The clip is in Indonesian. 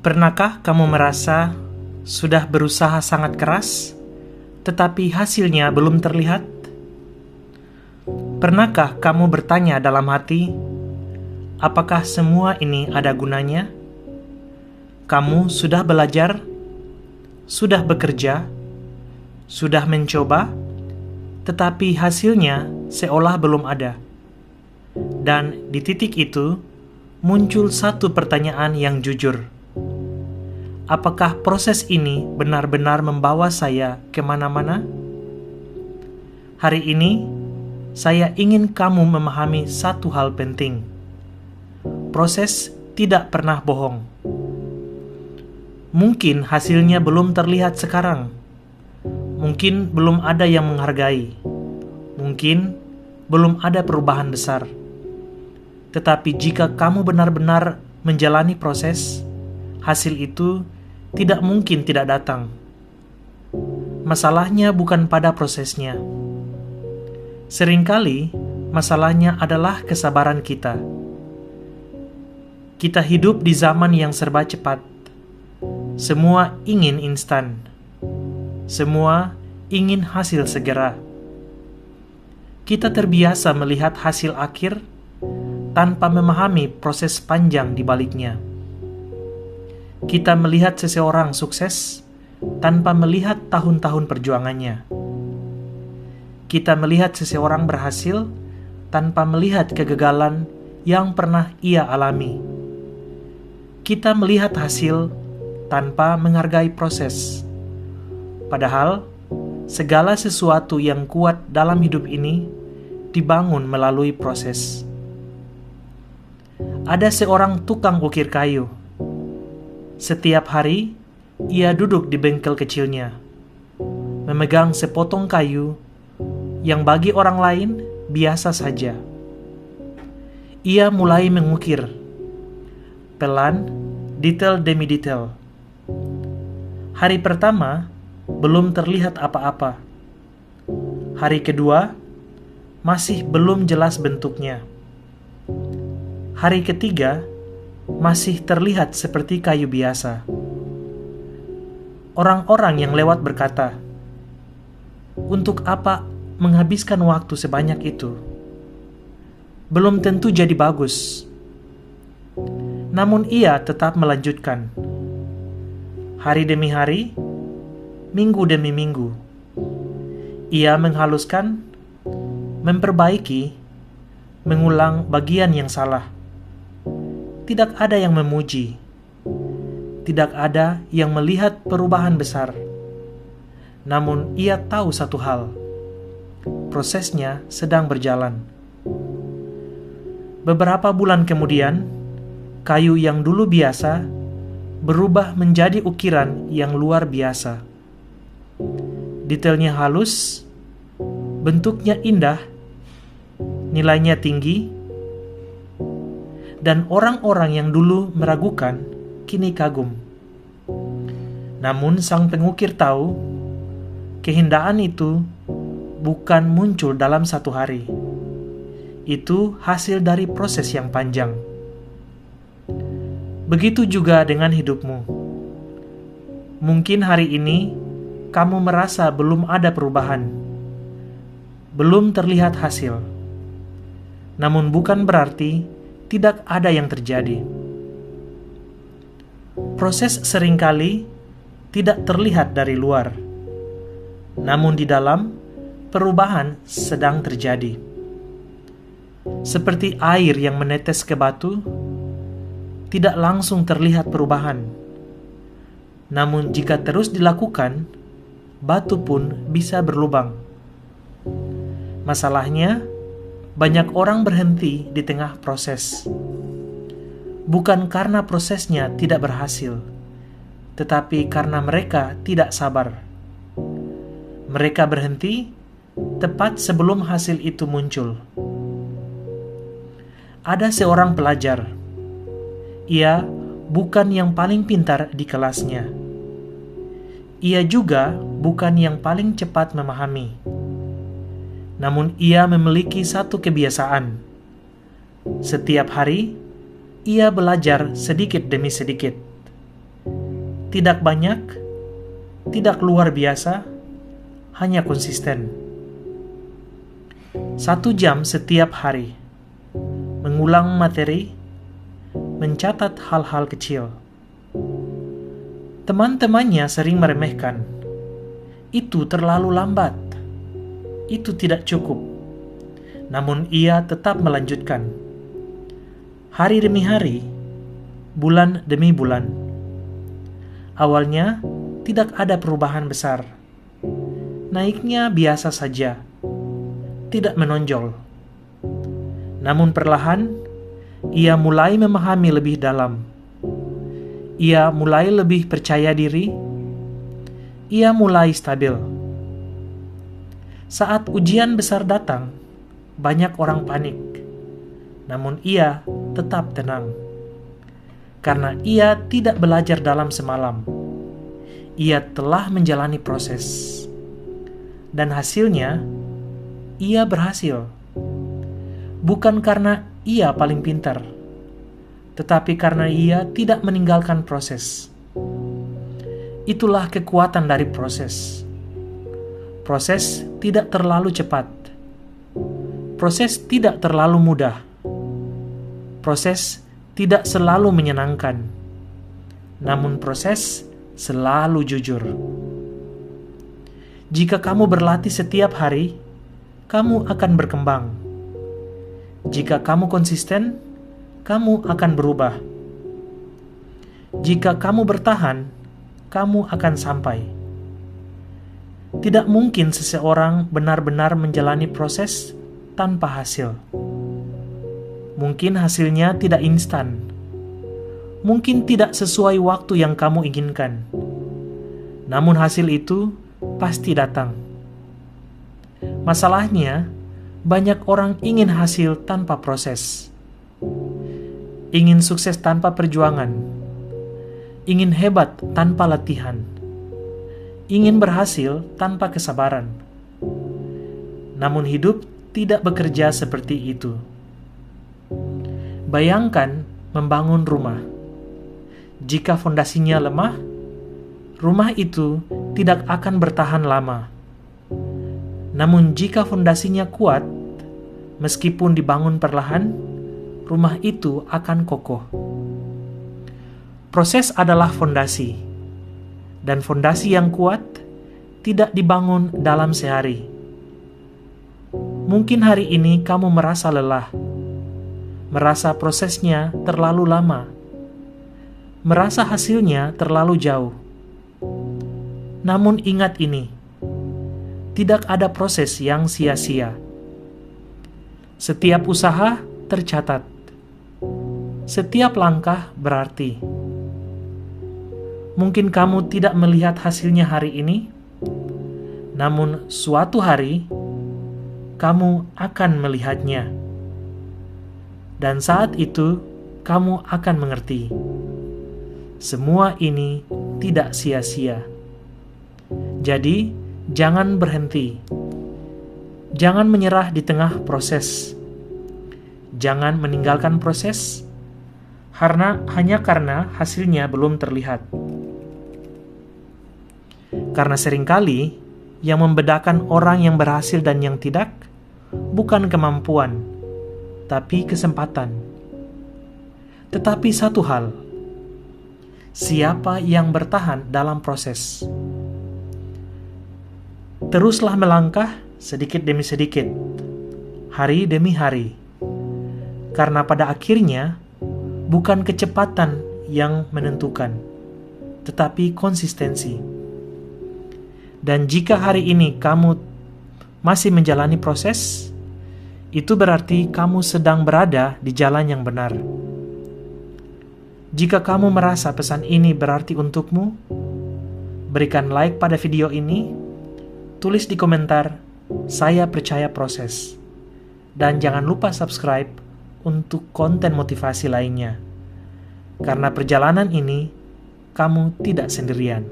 Pernahkah kamu merasa sudah berusaha sangat keras, tetapi hasilnya belum terlihat? Pernahkah kamu bertanya dalam hati, apakah semua ini ada gunanya? Kamu sudah belajar, sudah bekerja, sudah mencoba, tetapi hasilnya seolah belum ada. Dan di titik itu, muncul satu pertanyaan yang jujur. Apakah proses ini benar-benar membawa saya kemana-mana? Hari ini, saya ingin kamu memahami satu hal penting. Proses tidak pernah bohong. Mungkin hasilnya belum terlihat sekarang. Mungkin belum ada yang menghargai. Mungkin belum ada perubahan besar. Tetapi jika kamu benar-benar menjalani proses, hasil itu tidak mungkin tidak datang. Masalahnya bukan pada prosesnya. Seringkali masalahnya adalah kesabaran kita. Kita hidup di zaman yang serba cepat. Semua ingin instan. Semua ingin hasil segera. Kita terbiasa melihat hasil akhir tanpa memahami proses panjang di baliknya. Kita melihat seseorang sukses tanpa melihat tahun-tahun perjuangannya. Kita melihat seseorang berhasil tanpa melihat kegagalan yang pernah ia alami. Kita melihat hasil tanpa menghargai proses. Padahal, segala sesuatu yang kuat dalam hidup ini dibangun melalui proses. Ada seorang tukang ukir kayu. Setiap hari, ia duduk di bengkel kecilnya, memegang sepotong kayu yang bagi orang lain biasa saja. Ia mulai mengukir, pelan, detail demi detail. Hari pertama, belum terlihat apa-apa. Hari kedua, masih belum jelas bentuknya. Hari ketiga, masih terlihat seperti kayu biasa. Orang-orang yang lewat berkata, "Untuk apa menghabiskan waktu sebanyak itu? Belum tentu jadi bagus." Namun ia tetap melanjutkan. Hari demi hari, minggu demi minggu, ia menghaluskan, memperbaiki, mengulang bagian yang salah. Tidak ada yang memuji. Tidak ada yang melihat perubahan besar. Namun ia tahu satu hal. Prosesnya sedang berjalan. Beberapa bulan kemudian, kayu yang dulu biasa berubah menjadi ukiran yang luar biasa. Detailnya halus, bentuknya indah, nilainya tinggi, dan orang-orang yang dulu meragukan kini kagum. Namun sang pengukir tahu, keindahan itu bukan muncul dalam satu hari. Itu hasil dari proses yang panjang. Begitu juga dengan hidupmu. Mungkin hari ini kamu merasa belum ada perubahan, belum terlihat hasil. Namun bukan berarti tidak ada yang terjadi. Proses seringkali tidak terlihat dari luar, namun di dalam perubahan sedang terjadi. Seperti air yang menetes ke batu, tidak langsung terlihat perubahan. Namun jika terus dilakukan, batu pun bisa berlubang. Masalahnya, banyak orang berhenti di tengah proses. Bukan karena prosesnya tidak berhasil, tetapi karena mereka tidak sabar. Mereka berhenti tepat sebelum hasil itu muncul. Ada seorang pelajar. Ia bukan yang paling pintar di kelasnya. Ia juga bukan yang paling cepat memahami. Namun ia memiliki satu kebiasaan. Setiap hari, ia belajar sedikit demi sedikit. tidak banyak, tidak luar biasa, hanya konsisten. 1 jam setiap hari, mengulang materi, mencatat hal-hal kecil. Teman-temannya sering meremehkan. Itu terlalu lambat. Itu tidak cukup. Namun ia tetap melanjutkan. Hari demi hari, bulan demi bulan. Awalnya tidak ada perubahan besar. Naiknya biasa saja, tidak menonjol. Namun perlahan, ia mulai memahami lebih dalam. Ia mulai lebih percaya diri. Ia mulai stabil. Saat ujian besar datang, banyak orang panik. Namun ia tetap tenang. Karena ia tidak belajar dalam semalam. Ia telah menjalani proses. Dan hasilnya, ia berhasil. Bukan karena ia paling pintar, tetapi karena ia tidak meninggalkan proses. Itulah kekuatan dari proses. Proses tidak terlalu cepat. Proses tidak terlalu mudah. Proses tidak selalu menyenangkan, namun proses selalu jujur. Jika kamu berlatih setiap hari, kamu akan berkembang. Jika kamu konsisten, kamu akan berubah. Jika kamu bertahan, kamu akan sampai. Tidak mungkin seseorang benar-benar menjalani proses tanpa hasil. Mungkin hasilnya tidak instan. Mungkin tidak sesuai waktu yang kamu inginkan. Namun hasil itu pasti datang. Masalahnya, banyak orang ingin hasil tanpa proses. Ingin sukses tanpa perjuangan. Ingin hebat tanpa latihan. Ingin berhasil tanpa kesabaran. Namun hidup tidak bekerja seperti itu. Bayangkan membangun rumah. Jika fondasinya lemah, rumah itu tidak akan bertahan lama. Namun jika fondasinya kuat, meskipun dibangun perlahan, rumah itu akan kokoh. Proses adalah fondasi, dan fondasi yang kuat tidak dibangun dalam sehari. Mungkin hari ini kamu merasa lelah, merasa prosesnya terlalu lama, merasa hasilnya terlalu jauh. Namun ingat ini, tidak ada proses yang sia-sia. Setiap usaha tercatat. Setiap langkah berarti. Mungkin kamu tidak melihat hasilnya hari ini, namun suatu hari kamu akan melihatnya. Dan saat itu kamu akan mengerti. Semua ini tidak sia-sia. Jadi, jangan berhenti. Jangan menyerah di tengah proses. Jangan meninggalkan proses hanya karena hasilnya belum terlihat. Karena seringkali yang membedakan orang yang berhasil dan yang tidak bukan kemampuan, tapi kesempatan. Tetapi satu hal, siapa yang bertahan dalam proses? Teruslah melangkah sedikit demi sedikit, hari demi hari. Karena pada akhirnya, bukan kecepatan yang menentukan, tetapi konsistensi. Dan jika hari ini kamu masih menjalani proses, itu berarti kamu sedang berada di jalan yang benar. Jika kamu merasa pesan ini berarti untukmu, berikan like pada video ini, tulis di komentar, "Saya percaya proses." Dan jangan lupa subscribe untuk konten motivasi lainnya. Karena perjalanan ini, kamu tidak sendirian.